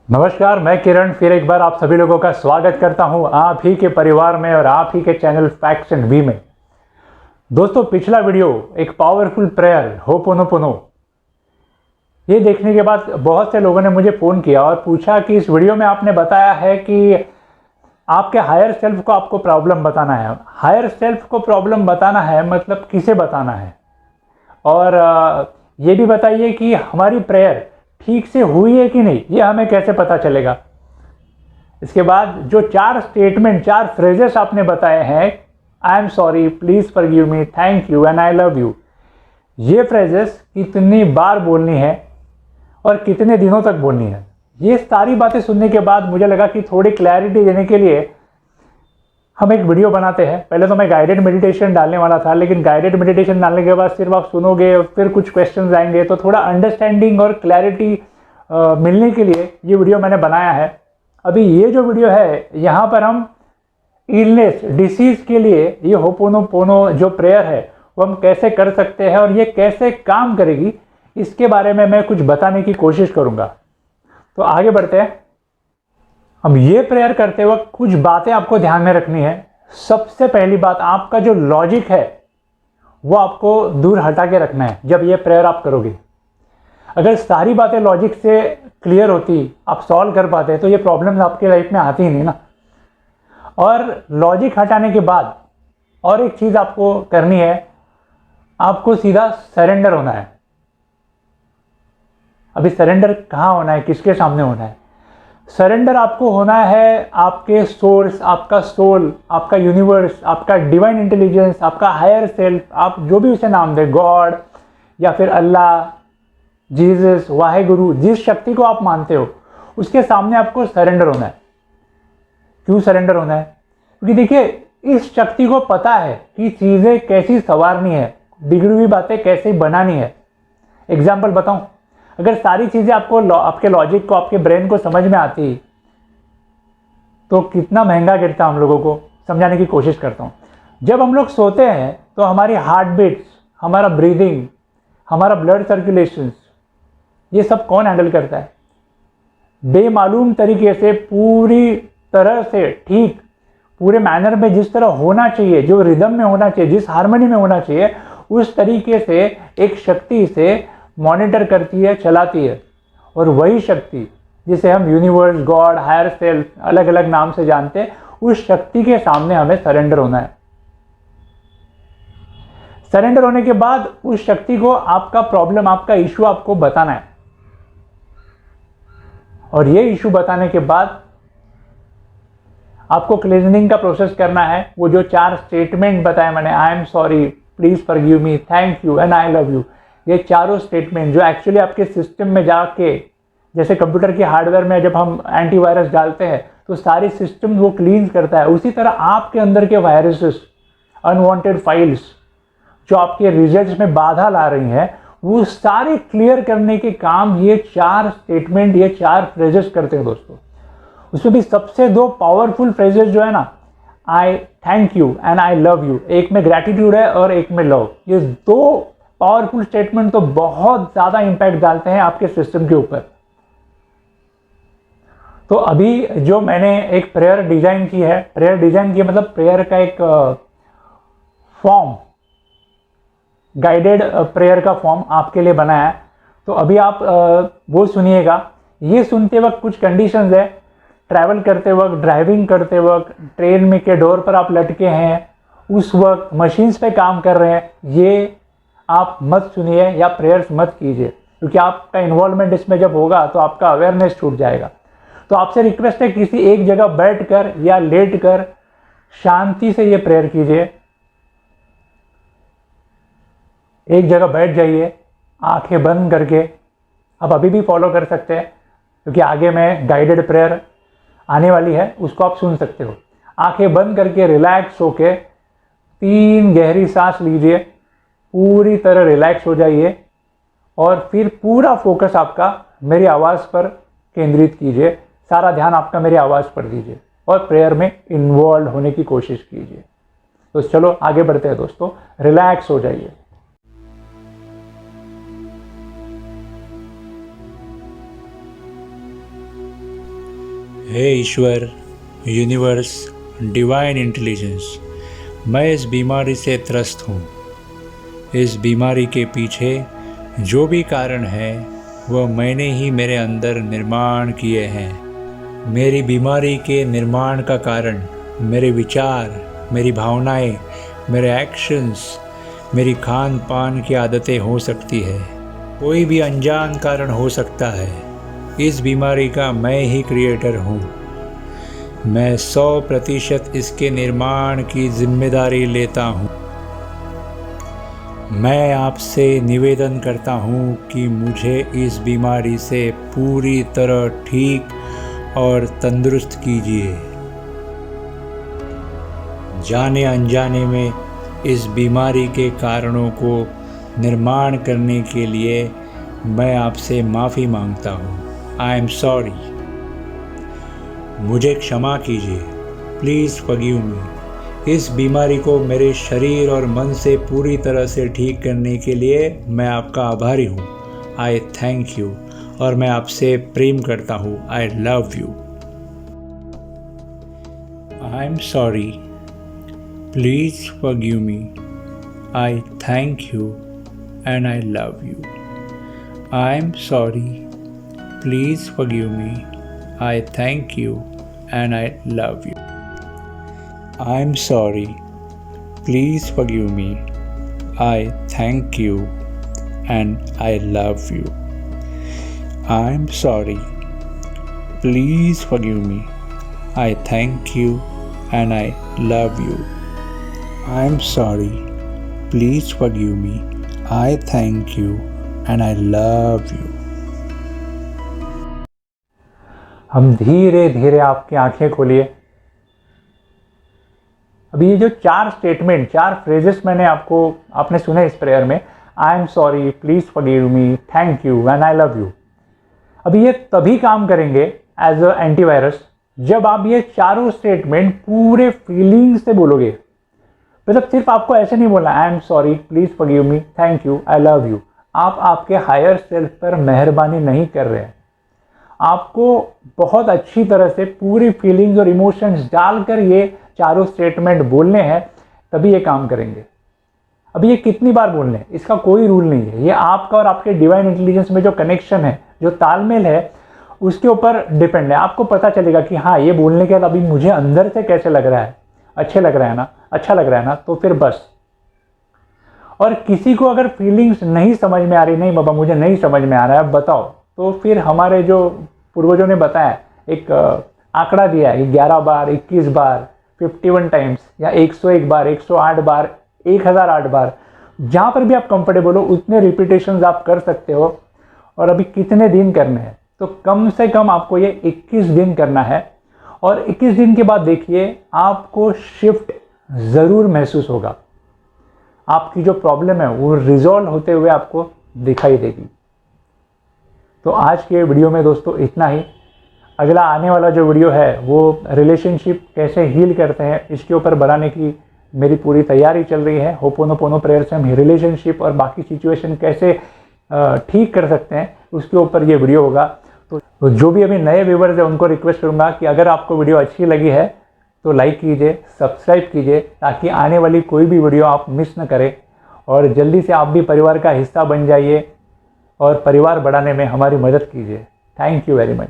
नमस्कार, मैं किरण फिर एक बार आप सभी लोगों का स्वागत करता हूं आप ही के परिवार में और आप ही के चैनल फैक्ट्स एंड वी में। दोस्तों, पिछला वीडियो एक पावरफुल प्रेयर होपोनोपोनो, ये देखने के बाद बहुत से लोगों ने मुझे फ़ोन किया और पूछा कि इस वीडियो में आपने बताया है कि आपके हायर सेल्फ को आपको प्रॉब्लम बताना है। हायर सेल्फ को प्रॉब्लम बताना है मतलब किसे बताना है, और ये भी बताइए कि हमारी प्रेयर ठीक से हुई है कि नहीं, ये हमें कैसे पता चलेगा। इसके बाद जो 4 स्टेटमेंट 4 फ्रेजेस आपने बताए हैं, I am sorry, please forgive me, thank you and I love you, ये फ्रेजेस कितनी बार बोलनी है और कितने दिनों तक बोलनी है, ये सारी बातें सुनने के बाद मुझे लगा कि थोड़ी क्लैरिटी देने के लिए हम एक वीडियो बनाते हैं। पहले तो मैं गाइडेड मेडिटेशन डालने वाला था, लेकिन गाइडेड मेडिटेशन डालने के बाद सिर्फ आप सुनोगे, फिर कुछ क्वेश्चंस आएंगे, तो थोड़ा अंडरस्टैंडिंग और क्लैरिटी मिलने के लिए ये वीडियो मैंने बनाया है। अभी ये जो वीडियो है, यहाँ पर हम इलनेस डिसीज के लिए ये होपोनोपोनो जो प्रेयर है वो हम कैसे कर सकते हैं और ये कैसे काम करेगी, इसके बारे में मैं कुछ बताने की कोशिश करूँगा। तो आगे बढ़ते हैं। अब ये प्रेयर करते वक्त कुछ बातें आपको ध्यान में रखनी है। सबसे पहली बात, आपका जो लॉजिक है वो आपको दूर हटा के रखना है जब ये प्रेयर आप करोगे। अगर सारी बातें लॉजिक से क्लियर होती, आप सॉल्व कर पाते, तो ये प्रॉब्लम्स आपके लाइफ में आती ही नहीं ना। और लॉजिक हटाने के बाद और एक चीज़ आपको करनी है, आपको सीधा सरेंडर होना है। अभी सरेंडर कहाँ होना है, किसके सामने होना है? सरेंडर आपको होना है आपके सोर्स, आपका सोल, आपका यूनिवर्स, आपका डिवाइन इंटेलिजेंस, आपका हायर सेल्फ, आप जो भी उसे नाम दे, गॉड या फिर अल्लाह, जीसस, वाहेगुरु, जिस शक्ति को आप मानते हो उसके सामने आपको सरेंडर होना है। क्यों सरेंडर होना है? क्योंकि देखिए, इस शक्ति को पता है कि चीज़ें कैसी संवारनी है, बिगड़ी हुई बातें कैसे बनानी है। एग्जाम्पल बताऊं, अगर सारी चीज़ें आपको आपके लॉजिक को, आपके ब्रेन को समझ में आती तो कितना महंगा गिरता। हम लोगों को समझाने की कोशिश करता हूँ। जब हम लोग सोते हैं तो हमारी हार्ट बीट्स, हमारा ब्रीदिंग, हमारा ब्लड सर्कुलेशन, ये सब कौन हैंडल करता है? बेमालूम तरीके से, पूरी तरह से ठीक, पूरे मैनर में, जिस तरह होना चाहिए, जो रिदम में होना चाहिए, जिस हार्मनी में होना चाहिए, उस तरीके से एक शक्ति से मॉनिटर करती है, चलाती है। और वही शक्ति जिसे हम यूनिवर्स, गॉड, हायर सेल्फ, अलग अलग नाम से जानते हैं, उस शक्ति के सामने हमें सरेंडर होना है। सरेंडर होने के बाद उस शक्ति को आपका प्रॉब्लम, आपका इशू आपको बताना है। और ये इशू बताने के बाद आपको क्लींजिंग का प्रोसेस करना है। वो जो 4 स्टेटमेंट बताए मैंने, I am sorry, please forgive me, thank you and I love you, ये चारों स्टेटमेंट जो एक्चुअली आपके सिस्टम में जाके, जैसे कंप्यूटर के हार्डवेयर में जब हम एंटीवायरस डालते हैं तो सारी सिस्टम वो क्लींस करता है, उसी तरह आपके अंदर के वायरसेस, अनवांटेड फाइल्स जो आपके रिजल्ट्स में बाधा ला रही हैं, वो सारे क्लियर करने के काम ये 4 स्टेटमेंट, ये 4 फ्रेजेस करते हैं दोस्तों। उसमें भी सबसे 2 पावरफुल फ्रेजेस जो है ना, आई thank you and I love you, एक में ग्रैटिट्यूड है और एक में लव। ये 2 पावरफुल स्टेटमेंट तो बहुत ज्यादा इंपैक्ट डालते हैं आपके सिस्टम के ऊपर। तो अभी जो मैंने एक प्रेयर डिजाइन की है, प्रेयर डिजाइन की मतलब प्रेयर का एक फॉर्म, गाइडेड प्रेयर का फॉर्म आपके लिए बनाया है। तो अभी आप वो सुनिएगा। ये सुनते वक्त कुछ कंडीशंस है। ट्रैवल करते वक्त, ड्राइविंग करते वक्त, ट्रेन में के डोर पर आप लटके हैं, उस वक्त मशीन्स पे काम कर रहे हैं, ये आप मत सुनिए या प्रेयर्स मत कीजिए, क्योंकि आपका इन्वॉल्वमेंट इसमें जब होगा तो आपका अवेयरनेस छूट जाएगा। तो आपसे रिक्वेस्ट है, किसी एक जगह बैठकर या लेटकर शांति से ये प्रेयर कीजिए। एक जगह बैठ जाइए, आंखें बंद करके। आप अभी भी फॉलो कर सकते हैं, क्योंकि आगे में गाइडेड प्रेयर आने वाली है, उसको आप सुन सकते हो। आंखें बंद करके रिलैक्स होके 3 गहरी सांस लीजिए, पूरी तरह रिलैक्स हो जाइए और फिर पूरा फोकस आपका मेरी आवाज़ पर केंद्रित कीजिए। सारा ध्यान आपका मेरी आवाज़ पर दीजिए और प्रेयर में इन्वॉल्व होने की कोशिश कीजिए। तो चलो आगे बढ़ते हैं दोस्तों, रिलैक्स हो जाइए। हे ईश्वर, यूनिवर्स, डिवाइन इंटेलिजेंस, मैं इस बीमारी से त्रस्त हूँ। इस बीमारी के पीछे जो भी कारण है वह मैंने ही मेरे अंदर निर्माण किए हैं। मेरी बीमारी के निर्माण का कारण मेरे विचार, मेरी भावनाएं, मेरे एक्शंस, मेरी खान पान की आदतें हो सकती है। कोई भी अनजान कारण हो सकता है। इस बीमारी का मैं ही क्रिएटर हूँ। मैं 100% इसके निर्माण की जिम्मेदारी लेता हूँ। मैं आपसे निवेदन करता हूँ कि मुझे इस बीमारी से पूरी तरह ठीक और तंदुरुस्त कीजिए। जाने अनजाने में इस बीमारी के कारणों को निर्माण करने के लिए मैं आपसे माफ़ी मांगता हूँ। I am sorry. मुझे क्षमा कीजिए। Please forgive me. इस बीमारी को मेरे शरीर और मन से पूरी तरह से ठीक करने के लिए मैं आपका आभारी हूँ। आई थैंक यू। और मैं आपसे प्रेम करता हूँ। I love you. I am sorry. Please forgive me. I thank you and I love you. I am sorry. Please forgive me. I thank you and I love you. I am sorry. Please forgive me. I thank you and I love you. I am sorry. Please forgive me. I thank you and I love you. I am sorry. Please forgive me. I thank you and I love you. हम धीरे धीरे आपकी आंखें खोलिए। अभी ये जो 4 statement, 4 phrases आपने सुने इस प्रेयर में, I am sorry, please forgive me, thank you and I love you. अभी ये तभी काम करेंगे एज अ एंटीवायरस जब आप ये चारों स्टेटमेंट पूरे फीलिंग से बोलोगे। मतलब सिर्फ आपको ऐसे नहीं बोलना I am sorry, please forgive me, thank you, I love you. आप आपके हायर सेल्फ पर मेहरबानी नहीं कर रहे हैं। आपको बहुत अच्छी तरह से पूरी फीलिंग्स और इमोशंस डालकर ये चारों स्टेटमेंट बोलने हैं, तभी ये काम करेंगे। अभी ये कितनी बार बोलने हैं इसका कोई रूल नहीं है। ये आपका और आपके डिवाइन इंटेलिजेंस में जो कनेक्शन है, जो तालमेल है, उसके ऊपर डिपेंड है। आपको पता चलेगा कि हाँ, ये बोलने के बाद अभी मुझे अंदर से कैसे लग रहा है, अच्छा लग रहा है ना, तो फिर बस। और किसी को अगर फीलिंग्स नहीं समझ में आ रही, नहीं बाबा मुझे नहीं समझ में आ रहा है, बताओ, तो फिर हमारे जो पूर्वजों ने बताया, एक आंकड़ा दिया है, 11 बार, 21 बार, 51 टाइम्स, या 101 बार, 108 बार, 1008 बार, जहाँ पर भी आप कंफर्टेबल हो उतने रिपीटेशंस आप कर सकते हो। और अभी कितने दिन करने हैं, तो कम से कम आपको ये 21 दिन करना है। और 21 दिन के बाद देखिए आपको शिफ्ट ज़रूर महसूस होगा। आपकी जो प्रॉब्लम है वो रिजॉल्व होते हुए आपको दिखाई देगी। तो आज के वीडियो में दोस्तों इतना ही। अगला आने वाला जो वीडियो है वो रिलेशनशिप कैसे हील करते हैं इसके ऊपर बनाने की मेरी पूरी तैयारी चल रही है। होपोनोपोनो प्रेयर से हम रिलेशनशिप और बाकी सिचुएशन कैसे ठीक कर सकते हैं उसके ऊपर ये वीडियो होगा। तो जो भी अभी नए व्यूवर्स हैं उनको रिक्वेस्ट करूंगा कि अगर आपको वीडियो अच्छी लगी है तो लाइक कीजिए, सब्सक्राइब कीजिए, ताकि आने वाली कोई भी वीडियो आप मिस न करें। और जल्दी से आप भी परिवार का हिस्सा बन जाइए और परिवार बढ़ाने में हमारी मदद कीजिए। Thank you very much.